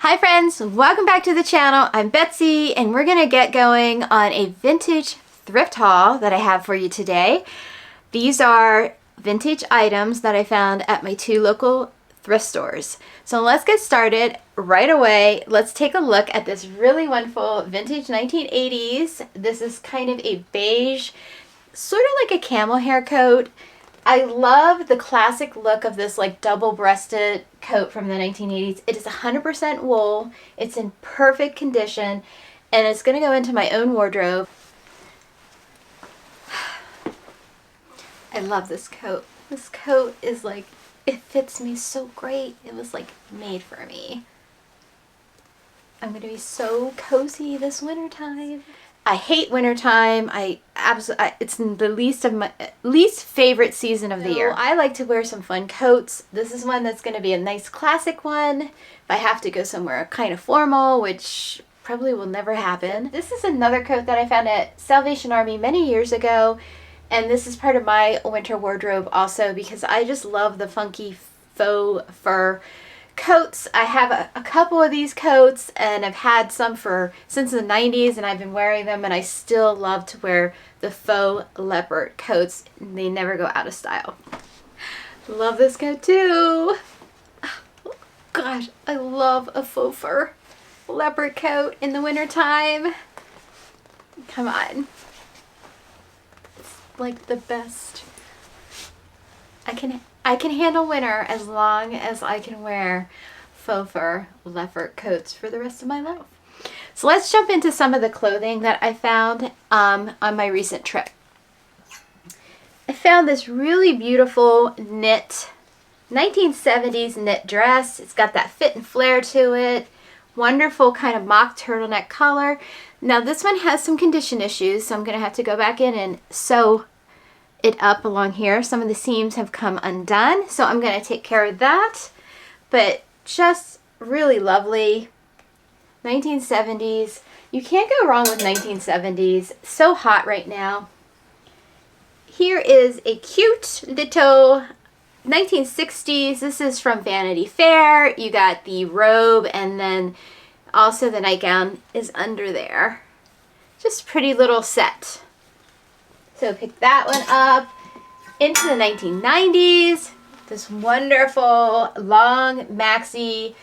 Hi friends, welcome back to the channel. I'm Betsy and we're gonna get going on a vintage thrift haul that I have for you today. These are vintage items that I found at my two local thrift stores. So let's get started right away. Let's take a look at this really wonderful vintage 1980s. This is kind of a beige, sort of like a camel hair coat. I love the classic look of this like double-breasted coat from the 1980s. It is 100% wool. It's in perfect condition and it's going to go into my own wardrobe. I love this coat. This coat is like, it fits me so great. It was like made for me. I'm going to be so cozy this wintertime. I hate wintertime. It's the least favorite season of the year. I like to wear some fun coats. This is one that's going to be a nice classic one. If I have to go somewhere kind of formal, which probably will never happen. This is another coat that I found at Salvation Army many years ago. And this is part of my winter wardrobe also because I just love the funky faux fur coats. I have a couple of these coats and I've had some since the 90s and I've been wearing them and I still love to wear the faux leopard coats. They never go out of style. Love this coat too. Oh, gosh, I love a faux fur leopard coat in the wintertime. Come on. It's like the best. I can handle winter as long as I can wear faux fur leopard coats for the rest of my life. So let's jump into some of the clothing that I found on my recent trip. I found this really beautiful knit 1970s knit dress. It's got that fit and flare to it. Wonderful kind of mock turtleneck collar. Now this one has some condition issues, so I'm going to have to go back in and sew it up along here. Some of the seams have come undone, so I'm going to take care of that. But just really lovely 1970s. You can't go wrong with 1970s. So hot right now. Here is a cute little 1960s. This is from Vanity Fair. You got the robe and then also the nightgown is under there. Just pretty little set. So pick that one up. Into the 1990s, this wonderful long maxi,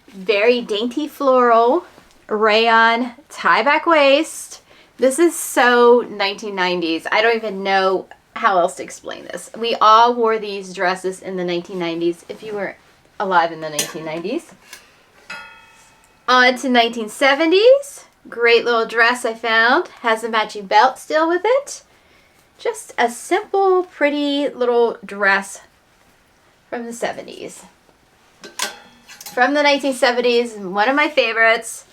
very dainty floral rayon tie back waist. This is so 1990s. I don't even know how else to explain this. We all wore these dresses in the 1990s if you were alive in the 1990s. On to 1970s. Great little dress I found. Has a matching belt still with it. Just a simple, pretty little dress from the 70s. From the 1970s, one of my favorites,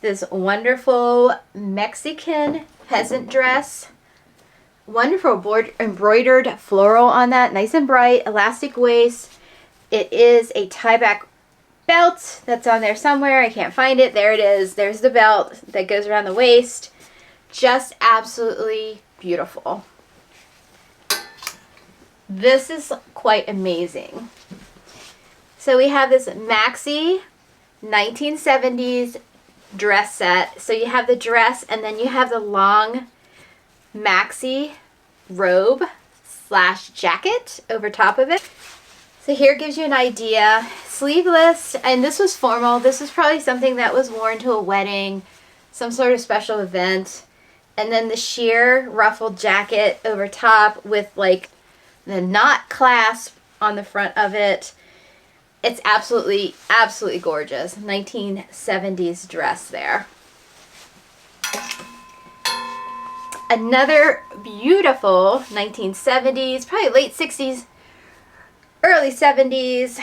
this wonderful Mexican peasant dress. Wonderful embroidered floral on that, nice and bright, elastic waist. It is a tie-back belt that's on there somewhere. I can't find it. There it is. There's the belt that goes around the waist. Just absolutely beautiful. This is quite amazing. So we have this maxi 1970s dress set. So you have the dress and then you have the long maxi robe / jacket over top of it. So here gives you an idea. Sleeveless, and this was formal. This was probably something that was worn to a wedding, some sort of special event. And then the sheer ruffled jacket over top with like the knot clasp on the front of it. It's absolutely, absolutely gorgeous. 1970s dress there. Another beautiful 1970s, probably late 60s, early 70s,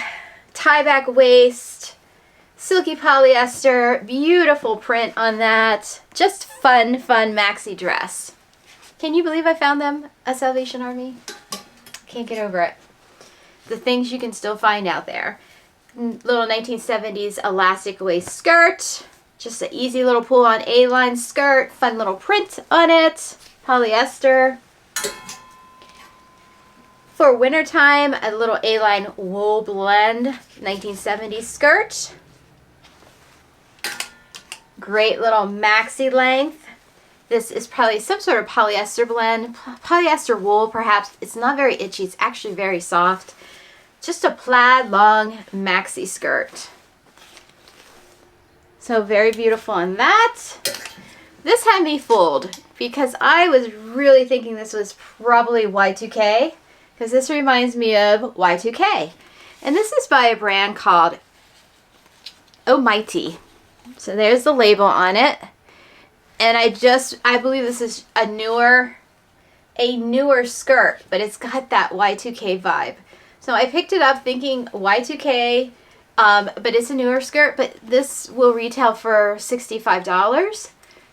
tie-back waist, silky polyester, beautiful print on that. Just fun maxi dress. Can you believe I found them at Salvation Army? Can't get over it. The things you can still find out there. Little 1970s elastic waist skirt. Just an easy little pull-on A-line skirt. Fun little print on it. Polyester. For wintertime, a little A-line wool blend 1970s skirt. Great little maxi length. This is probably some sort of polyester blend, polyester wool perhaps. It's not very itchy, it's actually very soft. Just a plaid long maxi skirt. So very beautiful on that. This had me fooled because I was really thinking this was probably Y2K, because this reminds me of Y2K. And this is by a brand called Almighty. So there's the label on it. And I believe this is a newer skirt, but it's got that Y2K vibe. So I picked it up thinking Y2K, but it's a newer skirt, but this will retail for $65.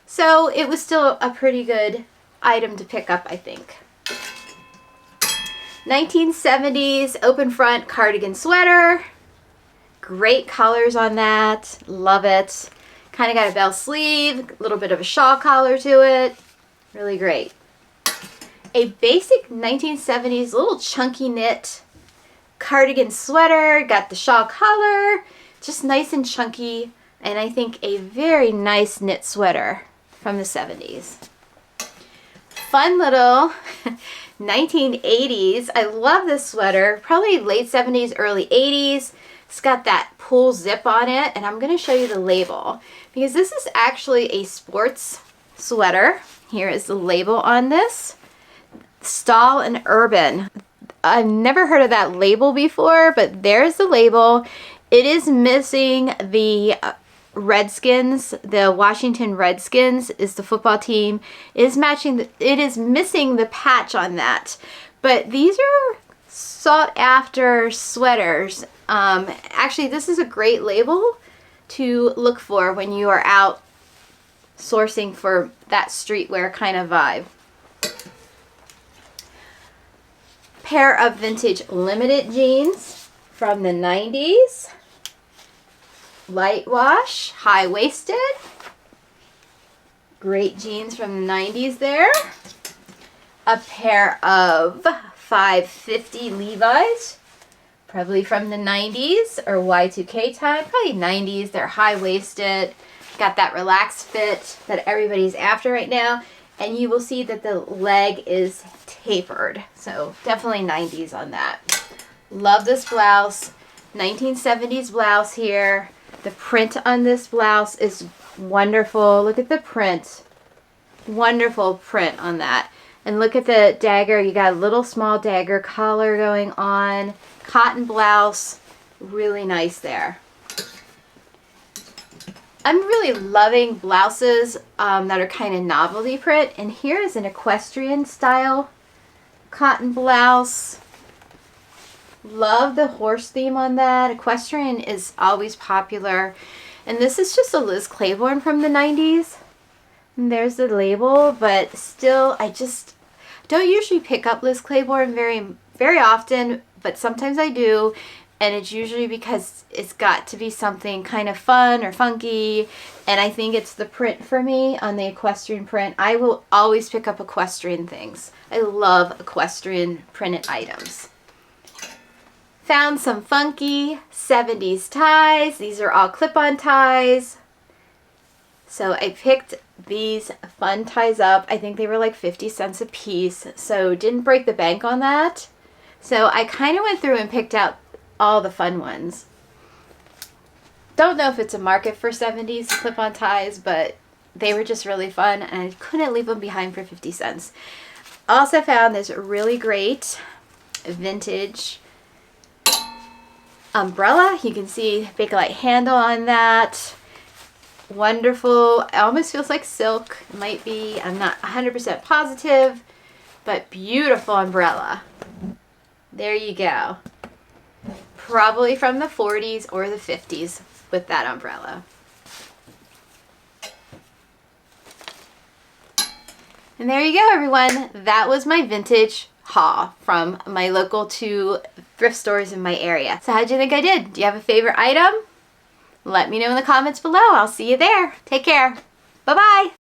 So it was still a pretty good item to pick up, I think. 1970s open front cardigan sweater. Great colors on that. Love it. Kind of got a bell sleeve, a little bit of a shawl collar to it. Really great. A basic 1970s little chunky knit cardigan sweater. Got the shawl collar. Just nice and chunky. And I think a very nice knit sweater from the 70s. Fun little 1980s. I love this sweater. Probably late 70s, early 80s. It's got that pull zip on it, and I'm going to show you the label because this is actually a sports sweater. Here is the label on this. Stahl and Urban. I've never heard of that label before, but there's the label. It is missing the Redskins. The Washington Redskins is the football team. It is missing the patch on that. But these are sought after sweaters. Actually, this is a great label to look for when you are out sourcing for that streetwear kind of vibe. Pair of vintage limited jeans from the 90s. Light wash, high-waisted. Great jeans from the 90s there. A pair of 550 Levi's, probably from the 90s or Y2K time, probably 90s. They're high-waisted, got that relaxed fit that everybody's after right now, and you will see that the leg is tapered. So definitely 90s on that. Love this blouse. 1970s blouse here. The print on this blouse is wonderful. Look at the print. Wonderful print on that. And look at the dagger. You got a little small dagger collar going on. Cotton blouse. Really nice there. I'm really loving blouses that are kind of novelty print. And here is an equestrian style cotton blouse. Love the horse theme on that. Equestrian is always popular. And this is just a Liz Claiborne from the 90s. And there's the label, but still, I just don't usually pick up Liz Claiborne very often, but sometimes I do. And it's usually because it's got to be something kind of fun or funky. And I think it's the print for me on the equestrian print. I will always pick up equestrian things. I love equestrian printed items. Found some funky 70s ties. These are all clip-on ties. So I picked these fun ties up. I think they were like 50 cents a piece. So didn't break the bank on that. So I kind of went through and picked out all the fun ones. Don't know if it's a market for 70s clip-on ties, but they were just really fun and I couldn't leave them behind for 50 cents. Also found this really great vintage umbrella. You can see Bakelite handle on that. Wonderful. It almost feels like silk. It might be. I'm not 100% positive, but beautiful umbrella. There you go. Probably from the 40s or the 50s with that umbrella. And there you go, everyone. That was my vintage haul from my local 2 thrift stores in my area. So how'd you think I did? Do you have a favorite item? Let me know in the comments below. I'll see you there. Take care. Bye-bye.